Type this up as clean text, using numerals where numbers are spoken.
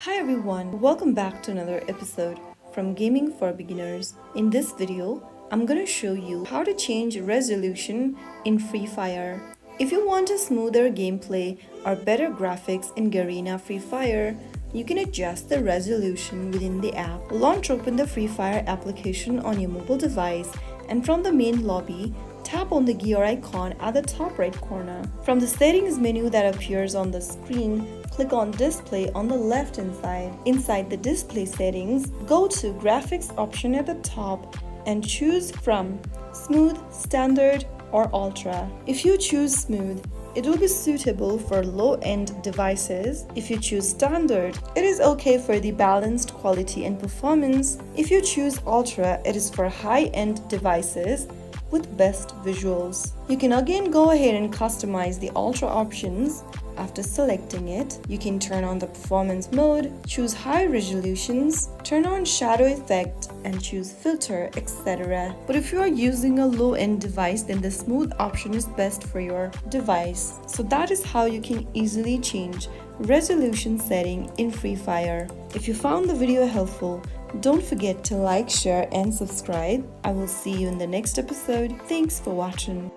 Hi everyone, welcome back to another episode from Gaming for Beginners. In this video, I'm gonna show you how to change resolution in FreeFire. If you want a smoother gameplay or better graphics in Garena FreeFire, you can adjust the resolution within the app. Launch open the FreeFire application on your mobile device and from the main lobby, tap on the gear icon at the top right corner. From the settings menu that appears on the screen, click on display on the left hand side. Inside the display settings, go to graphics option at the top and choose from smooth, standard or ultra. If you choose smooth, it will be suitable for low-end devices. If you choose standard, it is okay for the balanced quality and performance. If you choose ultra, it is for high-end devices with best visuals. You can again go ahead and customize the ultra options. After selecting it, you can turn on the performance mode, choose high resolutions, turn on shadow effect and choose filter, etc. But if you are using a low-end device, then the smooth option is best for your device. So that is how you can easily change resolution setting in FreeFire. If you found the video helpful, don't forget to like, share and subscribe. I will see you in the next episode. Thanks for watching.